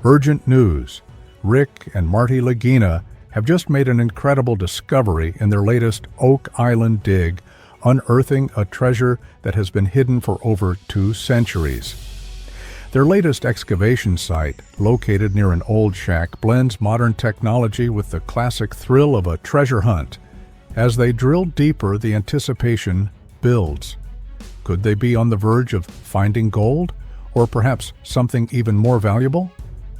Urgent news. Rick and Marty Lagina have just made an incredible discovery in their latest Oak Island dig, unearthing a treasure that has been hidden for over 2 centuries. Their latest excavation site, located near an old shack, blends modern technology with the classic thrill of a treasure hunt. As they drill deeper, the anticipation builds. Could they be on the verge of finding gold? Or perhaps something even more valuable?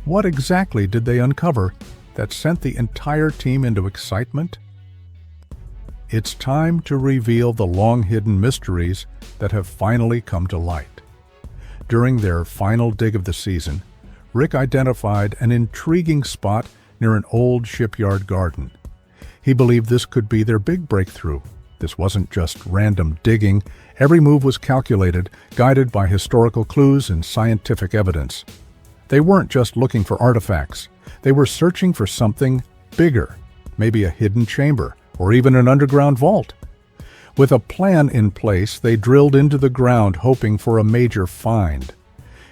What exactly did they uncover that sent the entire team into excitement? It's time to reveal the long-hidden mysteries that have finally come to light. During their final dig of the season, Rick identified an intriguing spot near an old shipyard garden. He believed this could be their big breakthrough. This wasn't just random digging. Every move was calculated, guided by historical clues and scientific evidence. They weren't just looking for artifacts. They were searching for something bigger, maybe a hidden chamber, or even an underground vault. With a plan in place, they drilled into the ground, hoping for a major find.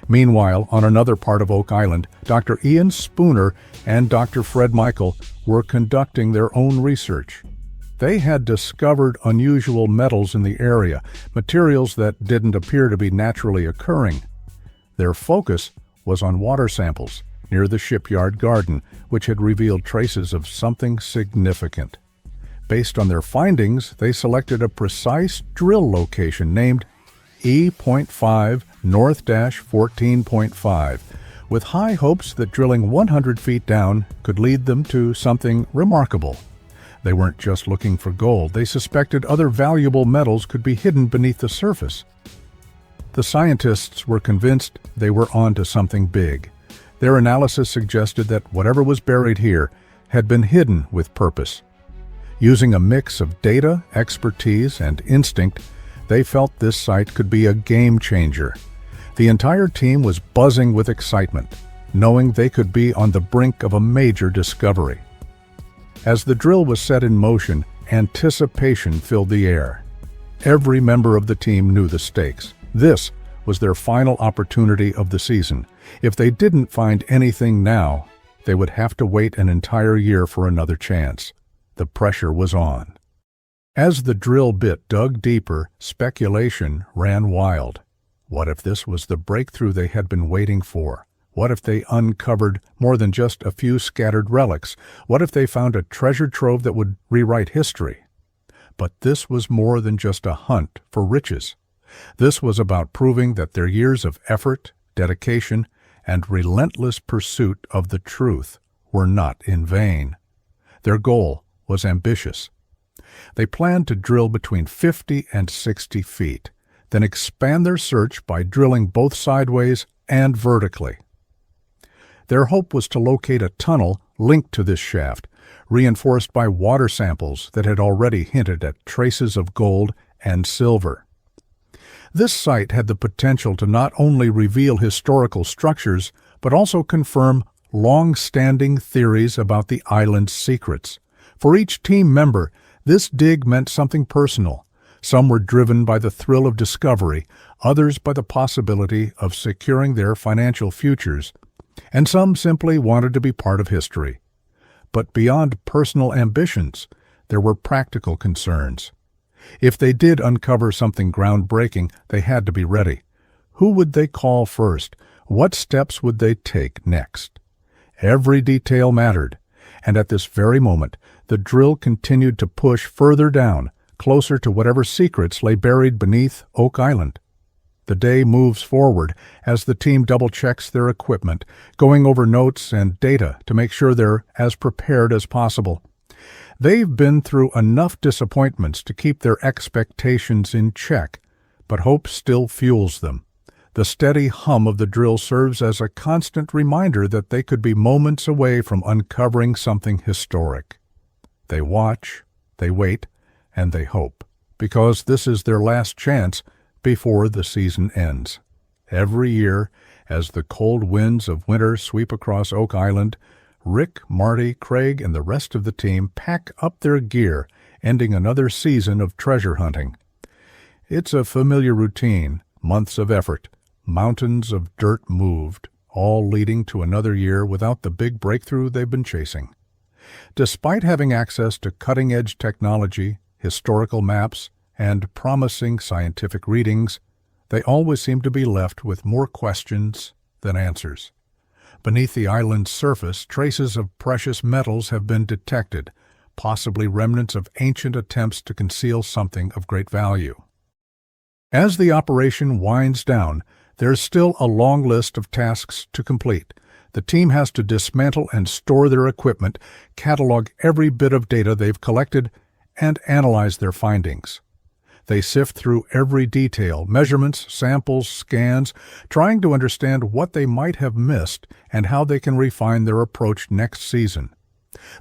Meanwhile, on another part of Oak Island, Dr. Ian Spooner and Dr. Fred Michael were conducting their own research. They had discovered unusual metals in the area, materials that didn't appear to be naturally occurring. Their focus was on water samples near the shipyard garden, which had revealed traces of something significant. Based on their findings, they selected a precise drill location named E.5 North-14.5, with high hopes that drilling 100 feet down could lead them to something remarkable. They weren't just looking for gold. They suspected other valuable metals could be hidden beneath the surface. The scientists were convinced they were onto something big. Their analysis suggested that whatever was buried here had been hidden with purpose. Using a mix of data, expertise, and instinct, they felt this site could be a game changer. The entire team was buzzing with excitement, knowing they could be on the brink of a major discovery. As the drill was set in motion, anticipation filled the air. Every member of the team knew the stakes. This was their final opportunity of the season. If they didn't find anything now, they would have to wait an entire year for another chance. The pressure was on. As the drill bit dug deeper, speculation ran wild. What if this was the breakthrough they had been waiting for? What if they uncovered more than just a few scattered relics? What if they found a treasure trove that would rewrite history? But this was more than just a hunt for riches. This was about proving that their years of effort, dedication, and relentless pursuit of the truth were not in vain. Their goal was ambitious. They planned to drill between 50 and 60 feet, then expand their search by drilling both sideways and vertically. Their hope was to locate a tunnel linked to this shaft, reinforced by water samples that had already hinted at traces of gold and silver. This site had the potential to not only reveal historical structures, but also confirm long-standing theories about the island's secrets. For each team member, this dig meant something personal. Some were driven by the thrill of discovery, others by the possibility of securing their financial futures, and some simply wanted to be part of history. But beyond personal ambitions, there were practical concerns. If they did uncover something groundbreaking, they had to be ready. Who would they call first? What steps would they take next? Every detail mattered, and at this very moment, the drill continued to push further down, closer to whatever secrets lay buried beneath Oak Island. The day moves forward as the team double-checks their equipment, going over notes and data to make sure they're as prepared as possible. They've been through enough disappointments to keep their expectations in check, but hope still fuels them. The steady hum of the drill serves as a constant reminder that they could be moments away from uncovering something historic. They watch, they wait, and they hope, because this is their last chance before the season ends. Every year, as the cold winds of winter sweep across Oak Island, Rick, Marty, Craig, and the rest of the team pack up their gear, ending another season of treasure hunting. It's a familiar routine, months of effort, mountains of dirt moved, all leading to another year without the big breakthrough they've been chasing. Despite having access to cutting-edge technology, historical maps, and promising scientific readings, they always seem to be left with more questions than answers. Beneath the island's surface, traces of precious metals have been detected, possibly remnants of ancient attempts to conceal something of great value. As the operation winds down, there's still a long list of tasks to complete. The team has to dismantle and store their equipment, catalog every bit of data they've collected, and analyze their findings. They sift through every detail, measurements, samples, scans, trying to understand what they might have missed and how they can refine their approach next season.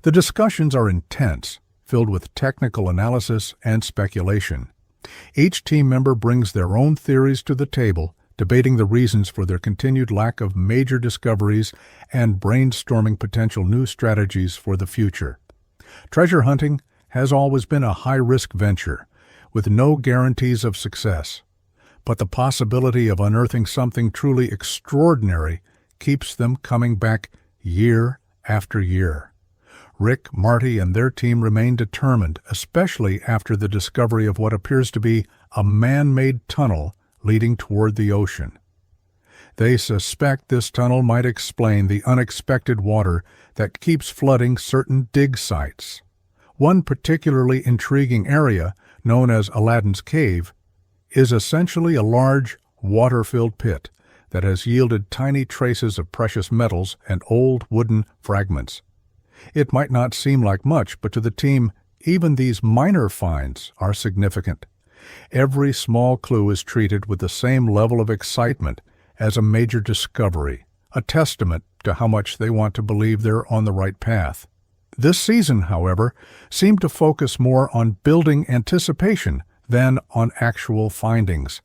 The discussions are intense, filled with technical analysis and speculation. Each team member brings their own theories to the table, debating the reasons for their continued lack of major discoveries and brainstorming potential new strategies for the future. Treasure hunting has always been a high-risk venture, with no guarantees of success. But the possibility of unearthing something truly extraordinary keeps them coming back year after year. Rick, Marty, and their team remain determined, especially after the discovery of what appears to be a man-made tunnel leading toward the ocean. They suspect this tunnel might explain the unexpected water that keeps flooding certain dig sites. One particularly intriguing area, known as Aladdin's Cave, is essentially a large, water-filled pit that has yielded tiny traces of precious metals and old wooden fragments. It might not seem like much, but to the team, even these minor finds are significant. Every small clue is treated with the same level of excitement as a major discovery, a testament to how much they want to believe they're on the right path. This season, however, seemed to focus more on building anticipation than on actual findings.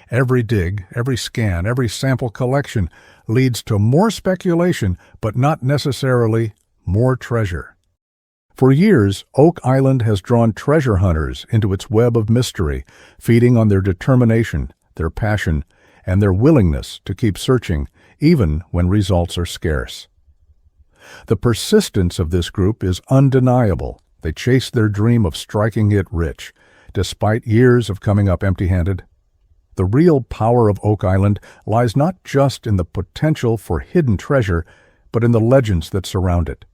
Every dig, every scan, every sample collection leads to more speculation, but not necessarily more treasure. For years, Oak Island has drawn treasure hunters into its web of mystery, feeding on their determination, their passion, and their willingness to keep searching, even when results are scarce. The persistence of this group is undeniable. They chase their dream of striking it rich, despite years of coming up empty-handed. The real power of Oak Island lies not just in the potential for hidden treasure, but in the legends that surround it.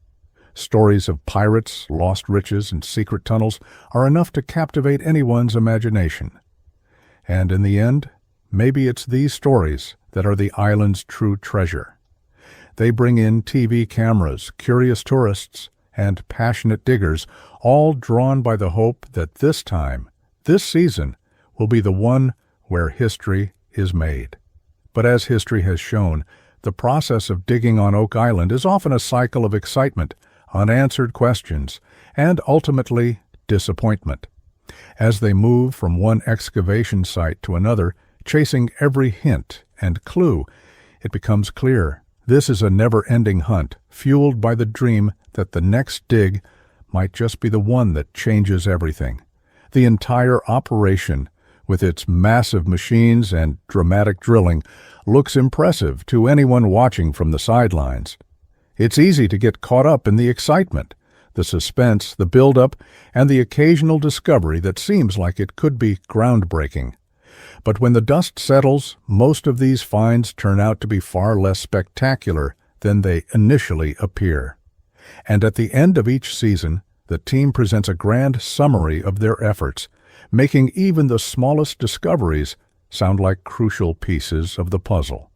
Stories of pirates, lost riches, and secret tunnels are enough to captivate anyone's imagination. And in the end, maybe it's these stories that are the island's true treasure. They bring in TV cameras, curious tourists, and passionate diggers, all drawn by the hope that this time, this season, will be the one where history is made. But as history has shown, the process of digging on Oak Island is often a cycle of excitement, unanswered questions, and ultimately disappointment. As they move from one excavation site to another, chasing every hint and clue, it becomes clear this is a never-ending hunt, fueled by the dream that the next dig might just be the one that changes everything. The entire operation, with its massive machines and dramatic drilling, looks impressive to anyone watching from the sidelines. It's easy to get caught up in the excitement, the suspense, the build-up, and the occasional discovery that seems like it could be groundbreaking. But when the dust settles, most of these finds turn out to be far less spectacular than they initially appear. And at the end of each season, the team presents a grand summary of their efforts, making even the smallest discoveries sound like crucial pieces of the puzzle.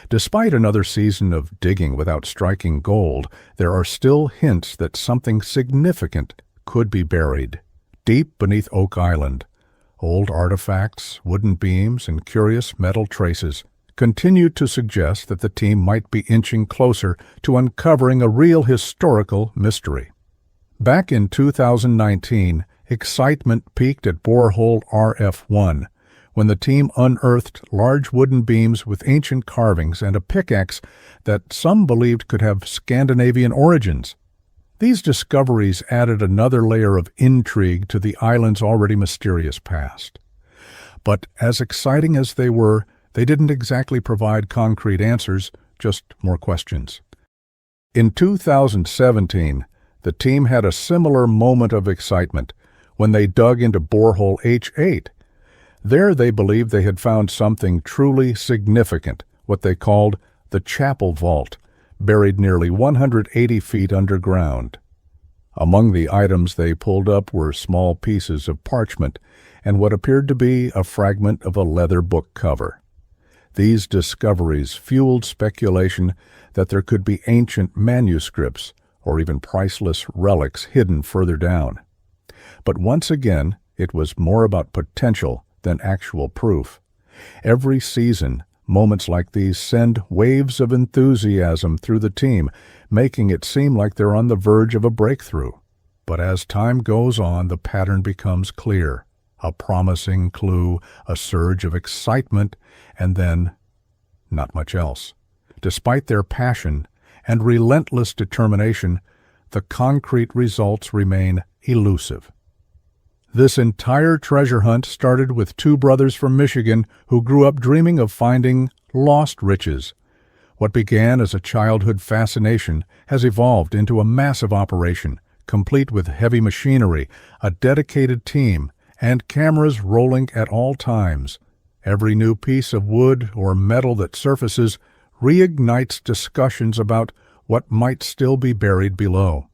Despite another season of digging without striking gold, there are still hints that something significant could be buried deep beneath Oak Island. Old artifacts, wooden beams, and curious metal traces continue to suggest that the team might be inching closer to uncovering a real historical mystery. Back in 2019, excitement peaked at borehole RF1, when the team unearthed large wooden beams with ancient carvings and a pickaxe that some believed could have Scandinavian origins. These discoveries added another layer of intrigue to the island's already mysterious past. But as exciting as they were, They didn't exactly provide concrete answers, just more questions. In 2017, the team had a similar moment of excitement when they dug into borehole H8. There they believed they had found something truly significant, what they called the Chapel Vault, buried nearly 180 feet underground. Among the items they pulled up were small pieces of parchment and what appeared to be a fragment of a leather book cover. These discoveries fueled speculation that there could be ancient manuscripts or even priceless relics hidden further down. But once again, it was more about potential than actual proof. Every season, moments like these send waves of enthusiasm through the team, making it seem like they're on the verge of a breakthrough. But as time goes on, the pattern becomes clear. A promising clue, a surge of excitement, and then not much else. Despite their passion and relentless determination, the concrete results remain elusive. This entire treasure hunt started with two brothers from Michigan who grew up dreaming of finding lost riches. What began as a childhood fascination has evolved into a massive operation, complete with heavy machinery, a dedicated team, and cameras rolling at all times. Every new piece of wood or metal that surfaces reignites discussions about what might still be buried below.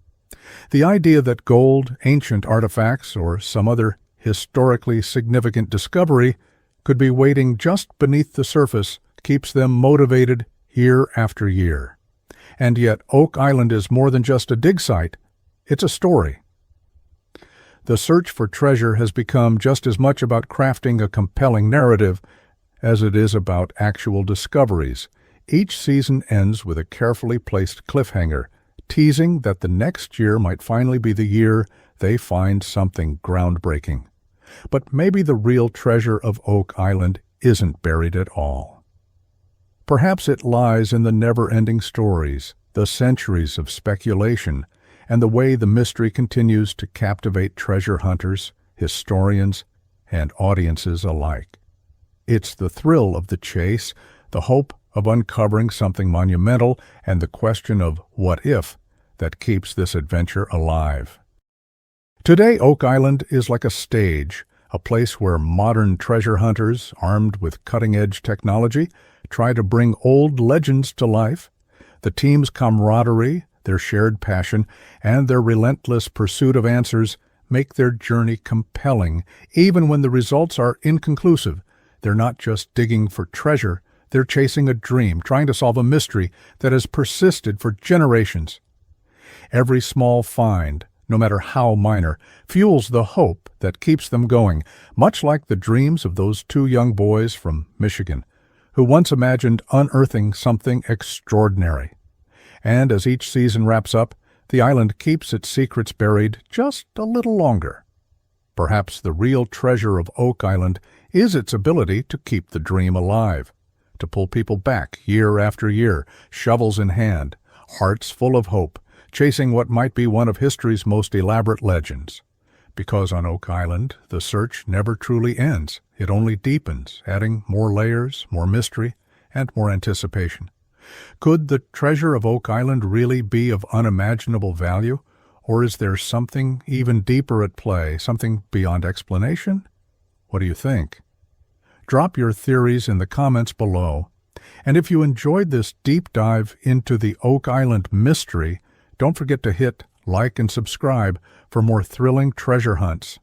The idea that gold, ancient artifacts, or some other historically significant discovery could be waiting just beneath the surface keeps them motivated year after year. And yet Oak Island is more than just a dig site, it's a story. The search for treasure has become just as much about crafting a compelling narrative as it is about actual discoveries. Each season ends with a carefully placed cliffhanger, teasing that the next year might finally be the year they find something groundbreaking. But maybe the real treasure of Oak Island isn't buried at all. Perhaps it lies in the never-ending stories, the centuries of speculation, and the way the mystery continues to captivate treasure hunters, historians, and audiences alike. It's the thrill of the chase, the hope of uncovering something monumental, and the question of what if that keeps this adventure alive. Today, Oak Island is like a stage, a place where modern treasure hunters, armed with cutting-edge technology, try to bring old legends to life. The team's camaraderie, their shared passion, and their relentless pursuit of answers make their journey compelling, even when the results are inconclusive. They're not just digging for treasure, they're chasing a dream, trying to solve a mystery that has persisted for generations. Every small find, no matter how minor, fuels the hope that keeps them going, much like the dreams of those two young boys from Michigan, who once imagined unearthing something extraordinary. And as each season wraps up, the island keeps its secrets buried just a little longer. Perhaps the real treasure of Oak Island is its ability to keep the dream alive, to pull people back year after year, shovels in hand, hearts full of hope, chasing what might be one of history's most elaborate legends. Because on Oak Island, the search never truly ends. It only deepens, adding more layers, more mystery, and more anticipation. Could the treasure of Oak Island really be of unimaginable value, or is there something even deeper at play, something beyond explanation? What do you think? Drop your theories in the comments below. And if you enjoyed this deep dive into the Oak Island mystery, don't forget to hit like and subscribe for more thrilling treasure hunts.